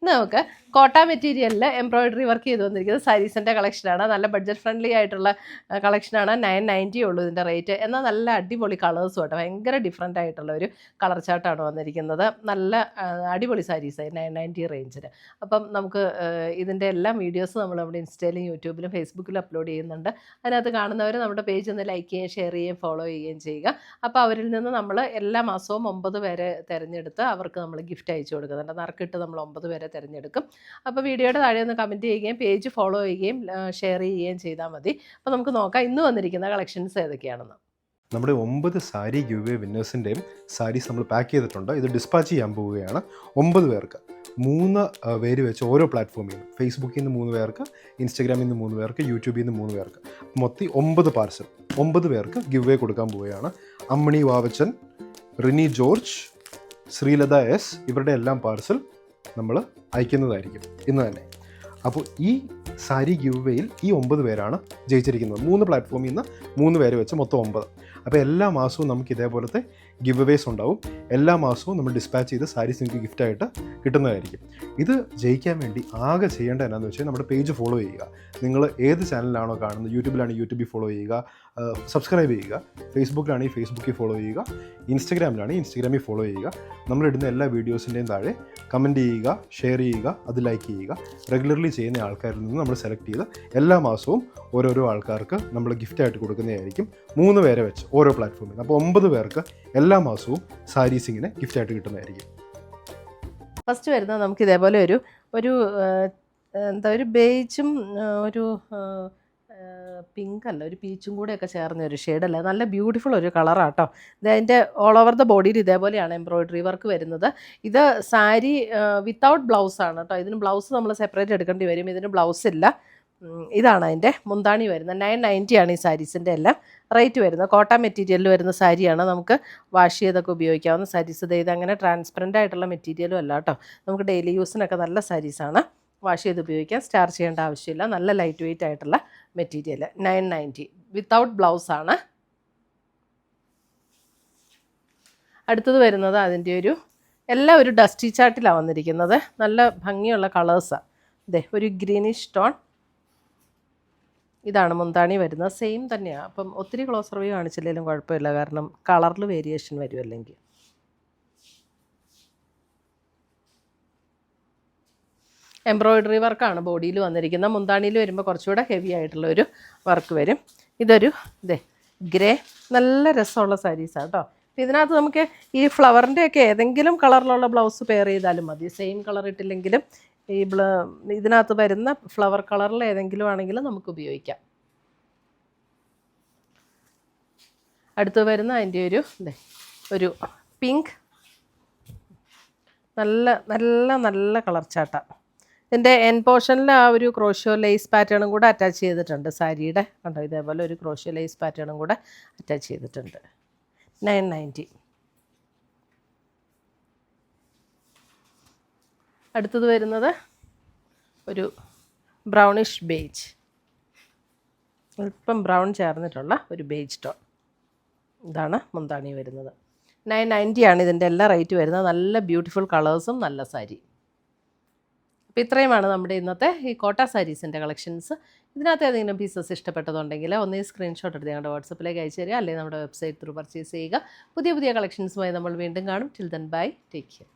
ഇന്ന് നമുക്ക് കോട്ട മെറ്റീരിയലിൽ എംബ്രോയിഡറി വർക്ക് ചെയ്ത് വന്നിരിക്കുന്നത് സാരീസിൻ്റെ കളക്ഷനാണ്. നല്ല ബഡ്ജറ്റ് ഫ്രണ്ട്ലി ആയിട്ടുള്ള കളക്ഷനാണ്. 990 ഉള്ളൂ ഇതിൻ്റെ റേറ്റ്. എന്നാൽ നല്ല അടിപൊളി കളേഴ്സും കേട്ടോ. ഭയങ്കര ഡിഫറെൻ്റ് ആയിട്ടുള്ള ഒരു കളർ ചാർട്ടാണ് വന്നിരിക്കുന്നത്. നല്ല അടിപൊളി സാരീസ് 990 റേഞ്ചിന്. അപ്പം നമുക്ക് ഇതിൻ്റെ എല്ലാം വീഡിയോസ് നമ്മൾ നമ്മുടെ ഇൻസ്റ്റയിലും യൂട്യൂബിലും ഫേസ്ബുക്കിലും അപ്ലോഡ് ചെയ്യുന്നുണ്ട്. അതിനകത്ത് കാണുന്നവർ നമ്മുടെ പേജ് ഒന്ന് ലൈക്ക് ചെയ്യുകയും ഷെയർ ചെയ്യുകയും ഫോളോ ചെയ്യുകയും ചെയ്യുക. അപ്പോൾ അവരിൽ നിന്ന് നമ്മൾ എല്ലാ മാസവും 9 പേരെ തിരഞ്ഞെടുത്ത് അവർക്ക് നമ്മൾ ഗിഫ്റ്റ് അയച്ചു കൊടുക്കുന്നുണ്ട്. നറുക്കിട്ട് നമ്മൾ 9 പേരെ തിരഞ്ഞെടുക്കും. അപ്പോൾ വീഡിയോയുടെ താഴെ ഒന്ന് കമൻറ്റ് ചെയ്യുകയും പേജ് ഫോളോ ചെയ്യുകയും ഷെയർ ചെയ്യുകയും ചെയ്താൽ മതി. അപ്പോൾ നമുക്ക് നോക്കാം ഇന്ന് വന്നിരിക്കുന്ന കളക്ഷൻസ് ഏതൊക്കെയാണെന്ന്. നമ്മുടെ 9 സാരി ഗിവ് അവേ വിന്നേഴ്സിൻ്റെയും സാരീസ് നമ്മൾ പാക്ക് ചെയ്തിട്ടുണ്ട്. ഇത് ഡിസ്പാച്ച് ചെയ്യാൻ പോവുകയാണ്. 9 പേർക്ക് 3 പേര് വെച്ച് ഓരോ പ്ലാറ്റ്ഫോമിൽ നിന്ന്, ഫേസ്ബുക്കിൽ നിന്ന് 3 പേർക്ക്, ഇൻസ്റ്റഗ്രാമിൽ നിന്ന് 3 പേർക്ക്, യൂട്യൂബിൽ നിന്ന് 3 പേർക്ക്, മൊത്തം 9 പാർസൽ 9 പേർക്ക് ഗിവ് അവേ കൊടുക്കാൻ പോവുകയാണ്. അമ്മിണി വാവച്ചൻ, റിനി ജോർജ്, ശ്രീലത എസ് ഇവരുടെ എല്ലാം പാർസൽ നമ്മൾ അയക്കുന്നതായിരിക്കും ഇന്ന് തന്നെ. അപ്പോൾ ഈ സാരി ഗിവ് അവേയിൽ ഈ 9 പേരാണ് ജയിച്ചിരിക്കുന്നത്. 3 പ്ലാറ്റ്ഫോമിൽ നിന്ന് 3 പേര് വെച്ച് മൊത്തം 9. അപ്പോൾ എല്ലാ മാസവും നമുക്ക് ഇതേപോലത്തെ ഗിവ് അവേസ് ഉണ്ടാവും. എല്ലാ മാസവും നമ്മൾ ഡിസ്പാച്ച് ചെയ്ത് സാരീസ് നിങ്ങൾക്ക് ഗിഫ്റ്റായിട്ട് കിട്ടുന്നതായിരിക്കും. ഇത് ജയിക്കാൻ വേണ്ടി ആകെ ചെയ്യേണ്ടത് എന്താണെന്ന് വെച്ചാൽ നമ്മുടെ പേജ് ഫോളോ ചെയ്യുക. നിങ്ങൾ ഏത് ചാനലിലാണോ കാണുന്നത്, യൂട്യൂബിലാണെങ്കിൽ യൂട്യൂബിൽ ഫോളോ ചെയ്യുക, സബ്സ്ക്രൈബ് ചെയ്യുക, ഫേസ്ബുക്കിലാണെങ്കിൽ ഫേസ്ബുക്കിൽ ഫോളോ ചെയ്യുക, ഇൻസ്റ്റഗ്രാമിലാണെങ്കിൽ ഇൻസ്റ്റഗ്രാമിൽ ഫോളോ ചെയ്യുക. നമ്മളിടുന്ന എല്ലാ വീഡിയോസിൻ്റെയും താഴെ കമൻറ്റ് ചെയ്യുക, ഷെയർ ചെയ്യുക, അത് ലൈക്ക് ചെയ്യുക. റെഗുലർലി ചെയ്യുന്ന ആൾക്കാരിൽ നിന്ന് നമ്മൾ സെലക്ട് ചെയ്ത് എല്ലാ മാസവും ഓരോരോ ആൾക്കാർക്ക് നമ്മൾ ഗിഫ്റ്റായിട്ട് കൊടുക്കുന്നതായിരിക്കും. 3 പേരെ വെച്ച് ഓരോ പ്ലാറ്റ്ഫോമിൽ. അപ്പോൾ 9 പേർക്ക് എല്ലാ മാസവും സാരീസ് ഇങ്ങനെ ഗിഫ്റ്റായിട്ട് കിട്ടുന്നതായിരിക്കും. ഫസ്റ്റ് വരുന്നത് നമുക്ക് ഇതേപോലെ ഒരു എന്താ ഒരു ബേജും ഒരു പിങ്ക് അല്ല ഒരു പീച്ചും കൂടെയൊക്കെ ചേർന്ന ഒരു ഷെയ്ഡല്ല, നല്ല ബ്യൂട്ടിഫുൾ ഒരു കളറാട്ടോ. ഇത് അതിൻ്റെ ഓൾ ഓവർ ദ ബോഡിയിൽ ഇതേപോലെയാണ് എംബ്രോയിഡറി വർക്ക് വരുന്നത്. ഇത് സാരി വിത്തൗട്ട് ബ്ലൗസാണ് കേട്ടോ. ഇതിന് ബ്ലൗസ് നമ്മൾ സെപ്പറേറ്റ് എടുക്കേണ്ടി വരും. ഇതിന് ബ്ലൗസ് ഇല്ല. ഇതാണ് അതിൻ്റെ മുന്താണി വരുന്നത്. 990 ആണ് ഈ സാരീസിൻ്റെ എല്ലാം റേറ്റ് വരുന്നത്. കോട്ട മെറ്റീരിയലിൽ വരുന്ന സാരിയാണ്. നമുക്ക് വാഷ് ചെയ്തൊക്കെ ഉപയോഗിക്കാവുന്ന സാരീസ്. ഇത് അങ്ങനെ ട്രാൻസ്പെറൻ്റ് ആയിട്ടുള്ള മെറ്റീരിയലും അല്ല കേട്ടോ. നമുക്ക് ഡെയിലി യൂസിനൊക്കെ നല്ല സാരീസാണ്. വാഷ് ചെയ്ത് ഉപയോഗിക്കാൻ, സ്റ്റാർ ചെയ്യേണ്ട ആവശ്യമില്ല. നല്ല ലൈറ്റ് വെയിറ്റ് ആയിട്ടുള്ള മെറ്റീരിയൽ. 990 വിത്തൗട്ട് ബ്ലൗസാണ്. അടുത്തത് വരുന്നത് അതിൻ്റെ എല്ലാം ഒരു ഡസ്റ്റി ചാർട്ടിലാണ് വന്നിരിക്കുന്നത്. നല്ല ഭംഗിയുള്ള കളേഴ്സാണ്. ഇതേ ഒരു ഗ്രീനിഷ് ടോൺ. ഇതാണ് മുന്താണി വരുന്നത്. സെയിം തന്നെയാണ്. അപ്പം ഒത്തിരി ക്ലോസ് റിവ്യൂ കാണിച്ചില്ലെങ്കിലും കുഴപ്പമില്ല, കാരണം കളറിൽ വേരിയേഷൻ വരും അല്ലെങ്കിൽ. എംബ്രോയിഡറി വർക്കാണ് ബോഡിയിൽ വന്നിരിക്കുന്നത്. മുന്താണിയിൽ വരുമ്പോൾ കുറച്ചുകൂടെ ഹെവി ആയിട്ടുള്ളൊരു വർക്ക് വരും. ഇതൊരു ഗ്രേ, നല്ല രസമുള്ള സാരീസാണ് കേട്ടോ. ഇതിനകത്ത് നമുക്ക് ഈ ഫ്ലവറിൻ്റെയൊക്കെ ഏതെങ്കിലും കളറിലുള്ള ബ്ലൗസ് പെയർ ചെയ്താലും മതി. സെയിം കളർ ഇട്ടില്ലെങ്കിലും ഈ ഇതിനകത്ത് വരുന്ന ഫ്ലവർ കളറിൽ ഏതെങ്കിലും ആണെങ്കിലും നമുക്ക് ഉപയോഗിക്കാം. അടുത്ത് വരുന്ന അതിൻ്റെ ഒരു പിങ്ക്, നല്ല നല്ല നല്ല കളർ ചാട്ടാണ്. ഇതിൻ്റെ എൻ പോർഷനിൽ ആ ഒരു ക്രോഷ്യോ ലേസ് പാറ്റേണും കൂടെ അറ്റാച്ച് ചെയ്തിട്ടുണ്ട് സാരിയുടെ. കണ്ടോ, ഇതേപോലെ ഒരു ക്രോഷ്യോ ലേസ് പാറ്റേണും കൂടെ അറ്റാച്ച് ചെയ്തിട്ടുണ്ട്. 990. അടുത്തത് വരുന്നത് ഒരു ബ്രൗണിഷ് ബേജ്, അല്പം ബ്രൗൺ ചേർന്നിട്ടുള്ള ഒരു ബേജ് ടോൺ. ഇതാണ് മുന്താണി വരുന്നത്. 990 ആണ് ഇതിൻ്റെ എല്ലാ റേറ്റ് വരുന്നത്. നല്ല ബ്യൂട്ടിഫുൾ കളേഴ്സും നല്ല സാരി. അപ്പോൾ ഇത്രയുമാണ് നമ്മുടെ ഇന്നത്തെ ഈ കോട്ട സാരീസിൻ്റെ കളക്ഷൻസ്. ഇതിനകത്ത് ഏതെങ്കിലും പീസസ് ഇഷ്ടപ്പെട്ടതുണ്ടെങ്കിൽ ഒന്ന് സ്ക്രീൻഷോട്ട് എടുത്ത് ഞങ്ങളുടെ വാട്സപ്പിലേക്ക് അയച്ചു തരിക, അല്ലെങ്കിൽ നമ്മുടെ വെബ്സൈറ്റ് ത്രൂ പർച്ചേസ് ചെയ്യുക. പുതിയ കളക്ഷൻസുമായി നമ്മൾ വീണ്ടും കാണും. Till then bye, take care.